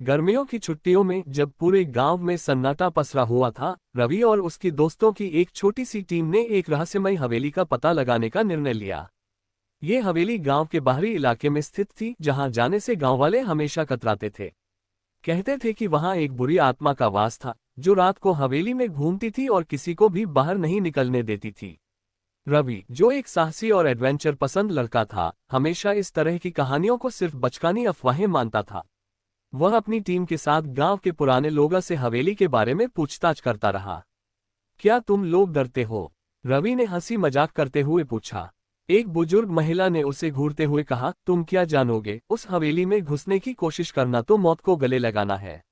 गर्मियों की छुट्टियों में जब पूरे गांव में सन्नाटा पसरा हुआ था, रवि और उसकी दोस्तों की एक छोटी सी टीम ने एक रहस्यमयी हवेली का पता लगाने का निर्णय लिया। ये हवेली गांव के बाहरी इलाके में स्थित थी, जहां जाने से गांव वाले हमेशा कतराते थे। कहते थे कि वहां एक बुरी आत्मा का वास था, जो रात को हवेली में घूमती थी और किसी को भी बाहर नहीं निकलने देती थी। रवि, जो एक साहसी और एडवेंचर पसंद लड़का था, हमेशा इस तरह की कहानियों को सिर्फ बचकानी अफवाहें मानता था। वह अपनी टीम के साथ गांव के पुराने लोगों से हवेली के बारे में पूछताछ करता रहा। क्या तुम लोग डरते हो? रवि ने हंसी मजाक करते हुए पूछा। एक बुजुर्ग महिला ने उसे घूरते हुए कहा, तुम क्या जानोगे, उस हवेली में घुसने की कोशिश करना तो मौत को गले लगाना है।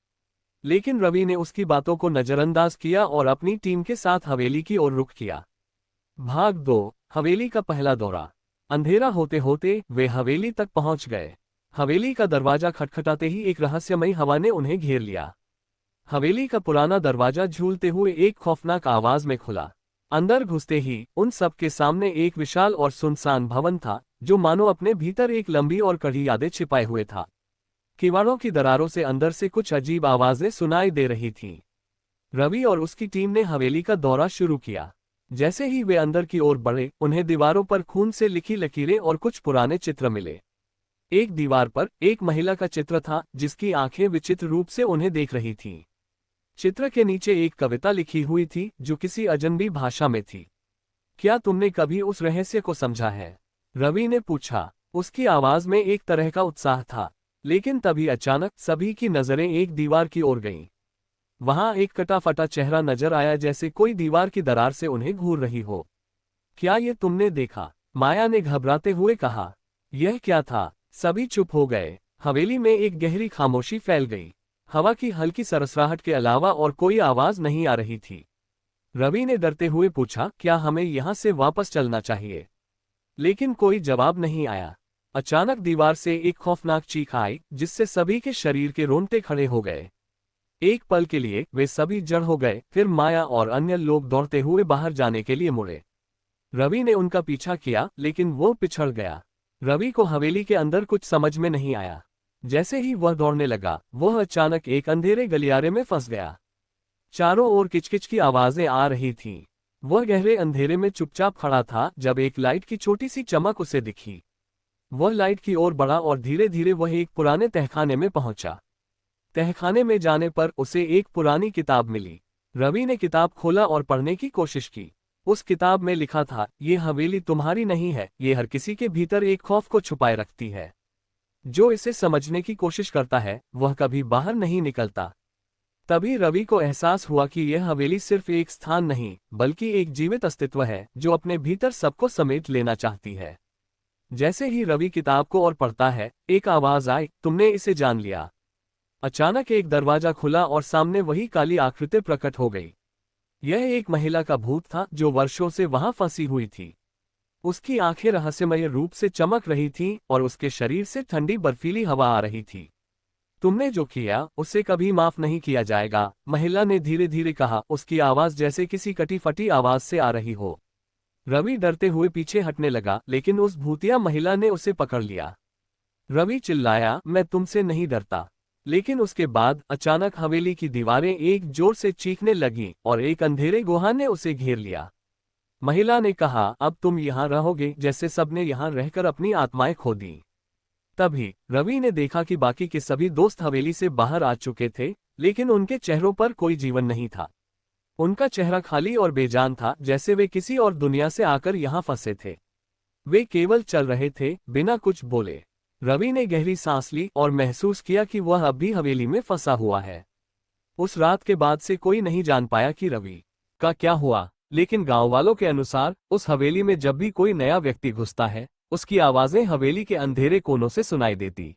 लेकिन रवि ने उसकी बातों को नजरअंदाज किया और अपनी टीम के साथ हवेली की ओर रुख किया। भाग 2, हवेली का पहला दौरा। अंधेरा होते होते वे हवेली तक पहुंच गए। हवेली का दरवाजा खटखटाते ही एक रहस्यमयी हवा ने उन्हें घेर लिया। हवेली का पुराना दरवाजा झूलते हुए एक खौफनाक आवाज में खुला। अंदर घुसते ही उन सब के सामने एक विशाल और सुनसान भवन था, जो मानो अपने भीतर एक लंबी और कड़ी यादें छिपाए हुए था। किवाड़ों की दरारों से अंदर से कुछ अजीब आवाजें सुनाई दे रही थीं। रवि और उसकी टीम ने हवेली का दौरा शुरू किया। जैसे ही वे अंदर की ओर बढ़े, उन्हें दीवारों पर खून से लिखी लकीरें और कुछ पुराने चित्र मिले। एक दीवार पर एक महिला का चित्र था, जिसकी आंखें विचित्र रूप से उन्हें देख रही थीं। चित्र के नीचे एक कविता लिखी हुई थी, जो किसी अजनबी भाषा में थी। क्या तुमने कभी उस रहस्य को समझा है? रवि ने पूछा। उसकी आवाज में एक तरह का उत्साह था। लेकिन तभी अचानक सभी की नजरें एक दीवार की ओर गईं। वहां एक कटा फटा चेहरा नजर आया, जैसे कोई दीवार की दरार से उन्हें घूर रही हो। क्या ये तुमने देखा? माया ने घबराते हुए कहा। यह क्या था? सभी चुप हो गए। हवेली में एक गहरी खामोशी फैल गई। हवा की हल्की सरसराहट के अलावा और कोई आवाज नहीं आ रही थी। रवि ने डरते हुए पूछा, क्या हमें यहां से वापस चलना चाहिए? लेकिन कोई जवाब नहीं आया। अचानक दीवार से एक खौफनाक चीख आई, जिससे सभी के शरीर के रोंगटे खड़े हो गए। एक पल के लिए वे सभी जड़ हो गए, फिर माया और अन्य लोग दौड़ते हुए बाहर जाने के लिए मुड़े। रवि ने उनका पीछा किया, लेकिन वो पिछड़ गया। रवि को हवेली के अंदर कुछ समझ में नहीं आया। जैसे ही वह दौड़ने लगा, वह अचानक एक अंधेरे गलियारे में फंस गया। चारों ओर किचकिच की आवाजें आ रही थीं। वह गहरे अंधेरे में चुपचाप खड़ा था, जब एक लाइट की छोटी सी चमक उसे दिखी। वह लाइट की ओर बढ़ा और धीरे धीरे वह एक पुराने तहखाने में पहुंचा। तहखाने में जाने पर उसे एक पुरानी किताब मिली। रवि ने किताब खोला और पढ़ने की कोशिश की। उस किताब में लिखा था, ये हवेली तुम्हारी नहीं है, ये हर किसी के भीतर एक खौफ को छुपाए रखती है। जो इसे समझने की कोशिश करता है, वह कभी बाहर नहीं निकलता। तभी रवि को एहसास हुआ कि यह हवेली सिर्फ एक स्थान नहीं, बल्कि एक जीवित अस्तित्व है, जो अपने भीतर सबको समेट लेना चाहती है। जैसे ही रवि किताब को और पढ़ता है, एक आवाज आई, तुमने इसे जान लिया। अचानक एक दरवाजा खुला और सामने वही काली आकृति प्रकट हो गई। यह एक महिला का भूत था, जो वर्षों से वहां फंसी हुई थी। उसकी आंखें रहस्यमय रूप से चमक रही थीं और उसके शरीर से ठंडी बर्फीली हवा आ रही थी। तुमने जो किया, उसे कभी माफ नहीं किया जाएगा, महिला ने धीरे धीरे कहा, उसकी आवाज जैसे किसी कटी फटी आवाज से आ रही हो। रवि डरते हुए पीछे हटने लगा, लेकिन उस भूतिया महिला ने उसे पकड़ लिया। रवि चिल्लाया, मैं तुमसे नहीं डरता। लेकिन उसके बाद अचानक हवेली की दीवारें एक जोर से चीखने लगीं और एक अंधेरे गुहा ने उसे घेर लिया। महिला ने कहा, अब तुम यहाँ रहोगे, जैसे सबने यहाँ रहकर अपनी आत्माएं खो दी। तभी रवि ने देखा कि बाकी के सभी दोस्त हवेली से बाहर आ चुके थे, लेकिन उनके चेहरों पर कोई जीवन नहीं था। उनका चेहरा खाली और बेजान था, जैसे वे किसी और दुनिया से आकर यहाँ फंसे थे। वे केवल चल रहे थे, बिना कुछ बोले। रवि ने गहरी सांस ली और महसूस किया कि वह अब भी हवेली में फंसा हुआ है। उस रात के बाद से कोई नहीं जान पाया कि रवि का क्या हुआ, लेकिन गांव वालों के अनुसार उस हवेली में जब भी कोई नया व्यक्ति घुसता है, उसकी आवाजें हवेली के अंधेरे कोनों से सुनाई देती।